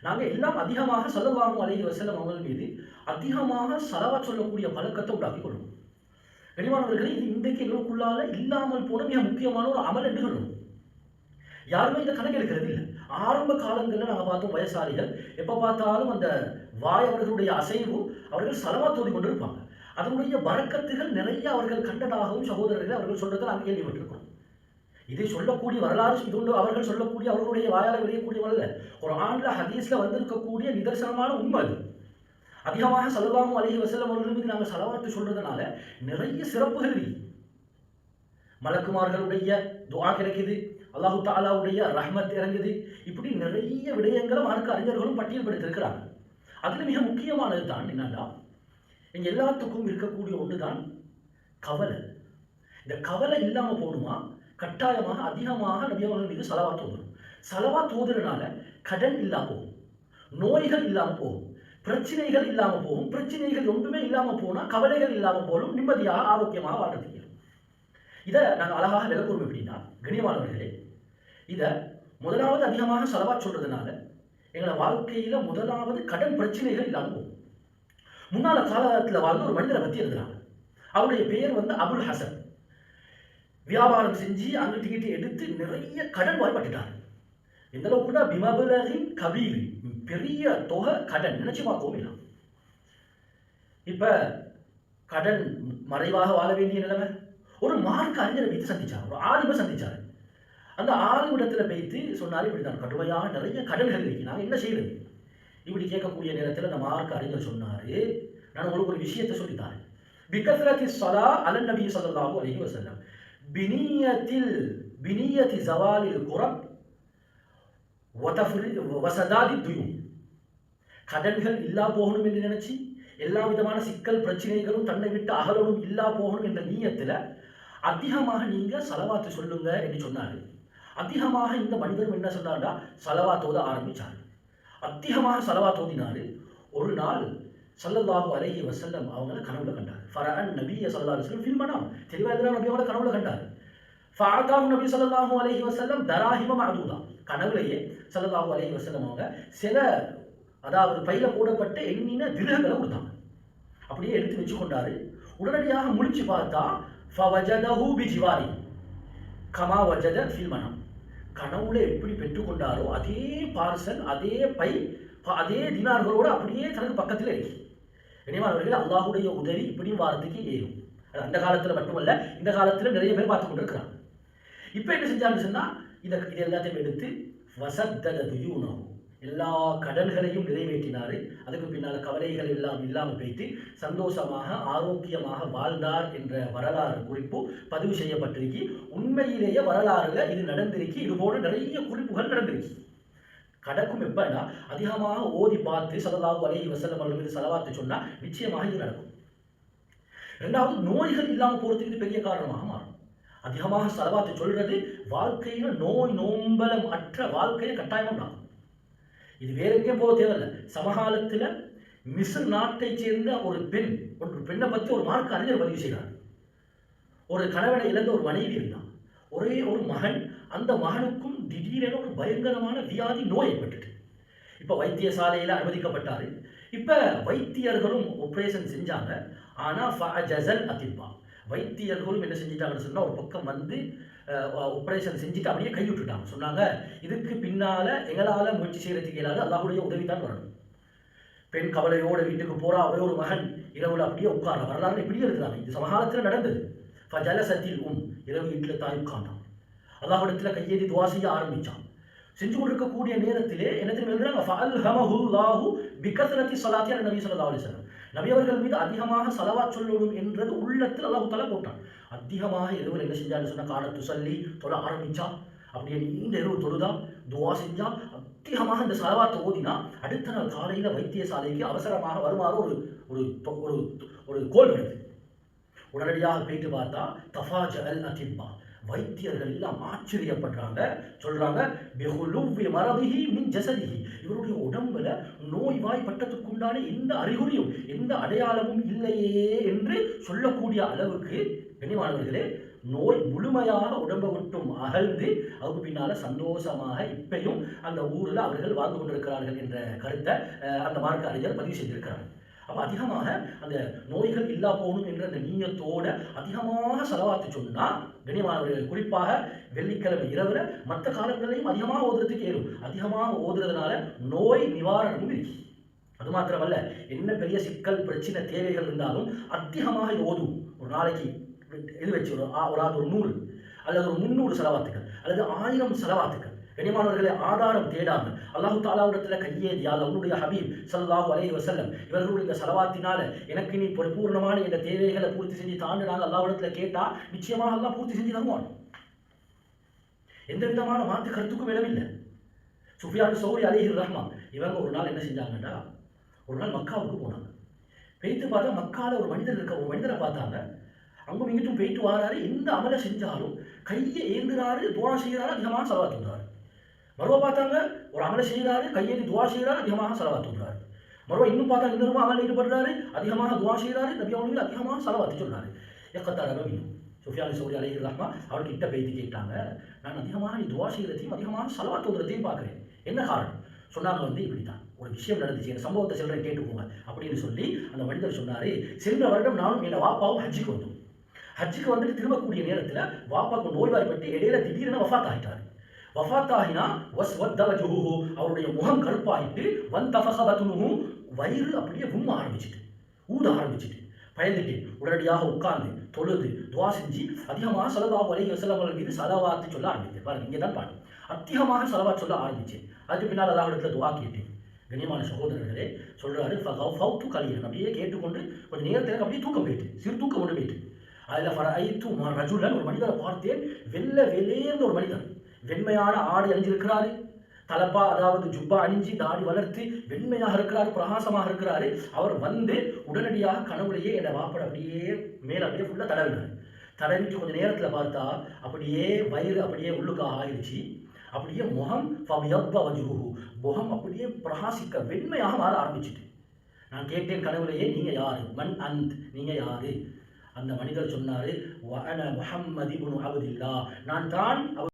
நாங்கள் எல்லாம் அதிகமாக ஸல்லல்லாஹு அலைஹி வஸல்லம் அவர்கள் மீது அதிகமாக ஸலவாத் சொல்லக்கூடிய பழக்கத்தை உண்டாக்கி கொள்ளும். கனிமானவர்களே, இது இன்றைக்கு எங்களுக்குள்ளால இல்லாமல் போன மிக முக்கியமான ஒரு அமல் என்று சொல்லணும். யாருமே இந்த கணக்கு எடுக்கிறது இல்லை. ஆரம்ப காலங்களில் நாங்கள் பார்த்தோம், வயசாளிகள் எப்போ பார்த்தாலும் அந்த வாய் அவர்களுடைய அசைவு அவர்கள் ஸலவாத் ஓதி கொண்டு இருப்பாங்க. அதனுடைய பரக்கத்துகள் நிறைய அவர்கள் கண்டதாகவும் சகோதரர்கள் அவர்கள் சொல்றதை நாங்கள் கேள்விப்பட்டிருக்கிறோம். இதை சொல்லக்கூடிய வரலாறு இது ஒன்று அவர்கள் சொல்லக்கூடிய அவர்களுடைய வாயால் விளையக்கூடியவல்ல. ஒரு ஆண்ல ஹதீஸ்ல வந்திருக்கக்கூடிய நிதர்சனமான உண்மை அது. அதிகமாக ஸல்லல்லாஹு அலைஹி வஸல்லம் அவர்கள் மீது நாங்கள் ஸலவாத்து சொல்றதுனால நிறைய சிறப்புகள் இருக்கு. மலக்குமார்களுடைய துஆ கிடைக்குது, அல்லாஹு தஆலாவுடைய ரஹ்மத் இறங்குது. இப்படி நிறைய விடயங்களை மார்க்க அறிஞர்களும் பட்டியல்படுத்தியிருக்கிறாங்க. அதில் மிக முக்கியமானது தான் என்னன்னா, எங்க எல்லாத்துக்கும் இருக்கக்கூடிய ஒன்றுதான் கவலை. இந்த கவலை இல்லாமல் போகணுமா, கட்டாயமாக அதிகமாக நபி அவர்கள் மீது ஸலவாத் ஓதணும். ஸலவாத் ஓதுறதுனால கடன் இல்லாமல் போகும், நோய்கள் இல்லாமல் போகும், பிரச்சனைகள் இல்லாமல் போகும். பிரச்சனைகள் ஒன்றுமே இல்லாமல் போனால் கவலைகள் இல்லாமல் போலும், நிம்மதியாக ஆரோக்கியமாக வாழ்றதுக்கு. இதை நாங்கள் அழகாக விளக்குறோம். எப்படின்னா, கண்ணியமானவர்களே, இதை முதலாவது அதிகமாக ஸலவாத் சொல்றதுனால எங்களோட வாழ்க்கையில முதலாவது கடன் பிரச்சனைகள் இல்லாமல் போகும். முன்னால காலத்தில் வாழ்ந்த ஒரு மனிதரை பற்றி எழுதுறாங்க. அவருடைய பெயர் வந்து அபுல் ஹசன். வியாபாரம் செஞ்சு அங்கிட்டு கிட்ட எடுத்து நிறைய கடன் வாய்ப்பட்டுட்டார். இந்த அளவுக்கு கூட பிமபுலகின் கபீர், பெரிய தொகை கடன் நினைச்சு பார்க்கவும் இல்லை. இப்ப கடன் மறைவாக வாழ வேண்டிய நிலைமை. ஒரு மார்க்க அறிஞரை வைத்து சந்திச்சார், ஒரு ஆலிமை சந்திச்சார். அந்த ஆலிமிடத்துல வைத்து சொன்னார், இப்படிதான் கடுமையாக நிறைய கடன்கள் இருக்கு, நாங்கள் என்ன செய்யறது? இப்படி கேட்கக்கூடிய நேரத்தில் அந்த மார்க்க அறிஞர் சொன்னாரு, நான் உங்களுக்கு ஒரு விஷயத்தை சொல்லித்தாரேன். பிகஸ்ரத்தி ஸலா அலன் நபி ஸல்லல்லாஹு அலைஹி வஸல்லம் பினியத்தி ஸவாலில் குரப் வசதாதி துயும். கடன்கள் இல்லா போகணும் என்று நினைச்சு, எல்லா விதமான சிக்கல் பிரச்சனைகளும் தன்னை விட்டு அகலணும் இல்லா போகணும் என்ற நீயத்தில் அதிகமாக நீங்க ஸலவாத்து சொல்லுங்க என்று சொன்னாரு. அதிகமாக இந்த மனிதரும் என்ன சொன்னார்டா, ஸலவாத் ஓத ஆரம்பிச்சாரு. அதிகமாக ஸலவாத் ஓதினாரு. ஒரு நாள் ஸல்லல்லாஹு அலைஹி வஸல்லம் அவங்கள கனவுல கண்டார். ஃபரஅன் நபிய ஸல்லல்லாஹு அலைஹி வஸல்லம் ஃபில் மனாம். தெளிவாக நபியோட கனவுல கண்டார். ஃபஅதாஹு நபி ஸல்லல்லாஹு அலைஹி வஸல்லம் தராஹிம மஅதூதா. கனவுலையே ஸல்லல்லாஹு அலைஹி வஸல்லம் அவங்க சில, அதாவது பையில போடப்பட்ட எண்ணின திரகங்களை கொடுத்தாங்க. அப்படியே எடுத்து வச்சு கொண்டாரு. உடனடியாக முழிச்சு பார்த்தா ஃபவஜதஹு பிஜிவாரி கமா வஜத ஃபில் மனாம். கனவுல எப்படி பெற்றுக்கொண்டாரோ அதே பார்சல், அதே பை, அதே தினார்களோடு அப்படியே தனக்கு பக்கத்தில் இருக்கு. இனிமானவர்கள், அல்லாஹுடைய உதவி இப்படியும் வாரத்துக்கு ஏறும். அது அந்த காலத்தில் மட்டுமல்ல, இந்த காலத்தில் நிறைய பேர் பார்த்து கொண்டு இருக்கிறாங்க. இப்போ என்ன செஞ்சான்னு சொன்னா, இது எல்லாத்தையும் எடுத்து வசத்தத துயூனஹு, எல்லா கடன்களையும் நிறைவேற்றினாரு. அதுக்கு பின்னால் கவலைகள் எல்லாம் இல்லாமல் போயிட்டு சந்தோஷமாக ஆரோக்கியமாக வாழ்ந்தார் என்ற வரலாறு குறிப்பு பதிவு செய்யப்பட்டிருக்கு. உண்மையிலேயே வரலாறுல இது நடந்திருக்கு. இது போல நிறைய குறிப்புகள் நடந்திருக்கு. கடக்கும் எப்பன்னா, அதிகமாக ஓதி பார்த்து ஸல்லல்லாஹு அலைஹி வஸல்லம் அவர்கள் மீது ஸலவாத்து சொன்னா நிச்சயமாக இது நடக்கும். இரண்டாவது, நோய்கள் இல்லாமல் போறதுக்கு இது பெரிய காரணமாக மாறும். அதிகமாக ஸலவாத்து சொல்றது வாழ்க்கையில நோய் நோம்பலம் அற்ற வாழ்க்கையை கட்டாயமாக உண்டாகும். இது வேற எங்கேயும் போக தேவையில்லை. சமகாலத்தில் மிஸ்ர் நாட்டை சேர்ந்த ஒரு பெண்ணை பற்றி ஒரு மார்க்க அறிஞர் பதிவு செய்கிறார். ஒரு கணவனை இழந்த ஒரு மனைவி இருந்தான், ஒரே ஒரு மகன். அந்த மகனுக்கும் திடீரென ஒரு பயங்கரமான வியாதி, நோய் ஏற்பட்டுட்டு இப்போ வைத்தியசாலையில் அனுமதிக்கப்பட்டாரு. இப்போ வைத்தியர்களும் ஆபரேஷன் செஞ்சாங்க. ஆனால் ஃபஅஜஸல் அதிப்பா, வைத்தியர்களும் என்ன செஞ்சிட்டாங்கன்னு சொன்னால், ஒரு பக்கம் வந்து ஆபரேஷன் செஞ்சுட்டு அப்படியே கைவிட்டுட்டாங்க. சொன்னாங்க, இதுக்கு பின்னால எங்களால் முயற்சி செய்யறதுக்கு இயலாது, அல்லாஹ்வுடைய உதவி தான் வரணும். பெண் கவலையோட வீட்டுக்கு போறா. அவரே ஒரு மகன் இரவுல அப்படியே உட்கார. வரலாறு இப்படியே இருக்கிறாங்க. இது சமகாலத்தில் நடந்தது. ஃபஜலசத்தில் இரவு வீட்டில் தாய் உட்கார்ந்தான். அல்லாஹ்விடத்துல கையேந்தி துஆ செய்ய ஆரம்பிச்சான். செஞ்சு கொண்டிருக்கக்கூடிய நேரத்திலே என்ன தெரியும் எழுதுறாங்க, ஃபஅல்ஹமஹுல்லாஹு பிகஸ்ரத்தி ஸலாத்தி அலன் நபி ஸல்லல்லாஹு அலைஹி வஸல்லம். நபி அவர்கள் மீது அதிகமாக ஸலவாத் சொல்லணும் என்றது உள்ளத்தில் அல்லாஹ் தஆலா போட்டான். அதிகமாக இரவு என்ன செஞ்சான்னு சொன்னா, காலத்து சொல்லி தொழ ஆரம்பிச்சா. அப்படியே நீண்ட இரவு தொழுதா, துஆ செஞ்சா. அதிகமாக இந்த ஸலவாத்தை ஓதினா அடுத்த நாள் காலையில வைத்தியசாலைக்கு அவசரமாக வருமாறு ஒரு கோல் வருது. உடனடியாக போயிட்டு பார்த்தா தஃபாஜஅல் அதிப்பா, வைத்தியர்கள் எல்லாம் ஆச்சரியப்படுறாங்க. சொல்றாங்க, பிஹுலுவி மரதிஹி மின் ஜஸதிஹி, இவருடைய உடம்புல நோய்வாய்ப்பட்டதுக்குண்டான எந்த அறிகுறியும் எந்த அடையாளமும் இல்லையே என்று சொல்லக்கூடிய அளவுக்கு கண்ணியமானவர்களே நோய் முழுமையாக உடம்பை விட்டும் அகழ்ந்து அதுக்கு பின்னால சந்தோஷமாக இப்பையும் அந்த ஊரில் அவர்கள் வாழ்ந்து கொண்டிருக்கிறார்கள் என்ற கருத்தை அந்த மார்க்க அறிஞர் பதிவு செய்திருக்கிறார். அப்போ அதிகமாக அந்த நோய்கள் இல்லா போகணும் என்ற அந்த நீயத்தோட அதிகமாக செலவாத்து சொன்னால் கண்ணியமானவர்கள், குறிப்பாக வெள்ளிக்கிழமை இரவுல மற்ற காலங்களையும் அதிகமாக ஓதுறதுக்கு ஏறும். அதிகமாக ஓதுறதுனால நோய் நிவாரணமும் இருக்கு. அது மாத்திரமல்ல, என்ன பெரிய சிக்கல் பிரச்சனை தேவைகள் இருந்தாலும் அதிகமாக ஓதும். ஒரு நாளைக்கு இது வச்சு ஒரு 100 அல்லது ஒரு 300 செலவாத்துக்கள் அல்லது 1000 செலவாத்துக்கள். கண்ணியமானவர்களை ஆதாரம் தேடாமல் அல்லாஹு தாலாவிடத்தில் கையேதியால் அவனுடைய ஹபீப் ஸல்லல்லாஹு அலைஹி வஸல்லம் இவர்களுடைய செலவாத்தினால எனக்கு நீ பரிபூர்ணமான என்ற தேவைகளை பூர்த்தி செஞ்சு தாண்டு நாங்கள் அல்லாஹ்விடத்தில் கேட்டால் நிச்சயமாக அல்லாஹ் பூர்த்தி செஞ்சு தருவான். எந்த விதமான மாற்று கருத்துக்கும் இடமில்லை. சுஃபியான் சௌரி அலைஹி ரஹ்மா இவங்க ஒரு நாள் என்ன செஞ்சாங்கன்னா, ஒரு நாள் மக்காவுக்கு போனாங்க. போயிட்டு பார்த்தா மக்கால ஒரு மனிதரை பார்த்தாங்க. அங்கும் இங்கிட்டும் போயிட்டு வராரு. எந்த அமலை செஞ்சாலும் கையை ஏந்துறாரு, துவா செய்கிறாரு, அதிகமாக செலவாத்து விடுறாரு. மறுவா பார்த்தாங்க, ஒரு அமலை செய்கிறாரு, கையேந்தி துவா செய்கிறாரு, அதிகமாக செலவாத்து விடுறாரு. மறுவா இன்னும் பார்த்தா இன்னொரு அமலை ஈடுபடுறாரு, அதிகமாக துவா செய்கிறாரு, நபி அவங்களுக்கு அதிகமாக செலவாத்து சொல்றாரு. எக்கத்தாரோ இன்னும் சுஃபியான் சௌரி அலைஹி ரஹ்மா அவருக்கு கிட்ட போயிட்டு கேட்டாங்க, நான் அதிகமாக நீ துவா செய்கிறதையும் அதிகமாக செலவாத்து விடுறதையும் பார்க்குறேன், என்ன காரணம்? சொன்னாங்க இப்படித்தான் ஒரு விஷயம் நடந்துச்சு, இந்த சம்பவத்தை செல்றேன் கேட்டுக்கோங்க அப்படின்னு சொல்லி அந்த மனிதர் சொன்னாரு, சென்ற வருடம் நானும் என் வாப்பாவும் ஹஜ்ஜுக்கு வந்தோம். ஹஜ்ஜுக்கு வந்துட்டு திரும்பக்கூடிய நேரத்தில் வாப்பாக்கு நோய்வாய்ப்பட்டு இடையில திடீரென வஃபாத் ஆகிட்டார். வஃபாத் ஆகினா அவருடைய முகம் கருப்பாகிட்டு வயிறு அப்படியே உண்ண ஆரம்பிச்சுட்டு ஊத ஆரம்பிச்சுட்டு பயந்துட்டு உடனடியாக உட்கார்ந்து தொழுது துவா செஞ்சு அதிகமாக ஸல்லல்லாஹு அலைஹி வஸல்லம் மீது ஸலவாத்து சொல்ல ஆரம்பித்தேன். பாருங்க, இங்கே தான் பாருங்க, அதிகமாக ஸலவாத் சொல்ல ஆரம்பிச்சேன். அதுக்கு பின்னால் அல்லாஹ்விடத்தில் துவா கேட்டேன். கண்ணியமான சகோதரர்களே, சொல்றாரு ஃபகௌஃபௌது கலீலன், அப்படியே கேட்டுக்கொண்டு கொஞ்சம் நேரத்தில் அப்படியே தூக்கம் போயிட்டு, சிறு தூக்கம் கொண்டு போயிட்டு, அதில் ஃபரஐத்து ரஜுலன், ஒரு மனிதரை பார்த்தேன். வெள்ளை வெளியேர்ந்த ஒரு மனிதர், வெண்மையான ஆடை அணிஞ்சிருக்கிறாரு, தலப்பா அதாவது ஜுப்பா அணிஞ்சு தாடி வளர்த்து வெண்மையாக இருக்கிறாரு, பிரகாசமாக இருக்கிறாரு. அவர் வந்து உடனடியாக கனவுலையே என்னை வாப்பட அப்படியே மேலே அப்படியே ஃபுல்லாக தடவினார். தடவிட்டு கொஞ்சம் நேரத்தில் பார்த்தா அப்படியே வயிறு அப்படியே உள்ளுக்காக ஆயிடுச்சு. அப்படியே முகம் முகம் அப்படியே பிரகாசிக்க வெண்மையாக மாற ஆரம்பிச்சுட்டு. நான் கேட்டேன் கனவுலையே, நீங்க யாரு? மன் அந்த், நீங்க யாரு? அந்த மனிதர் சொன்னாரு, வஅன முஹம்மது இப்னு அப்துல்லாஹ், நான் தான்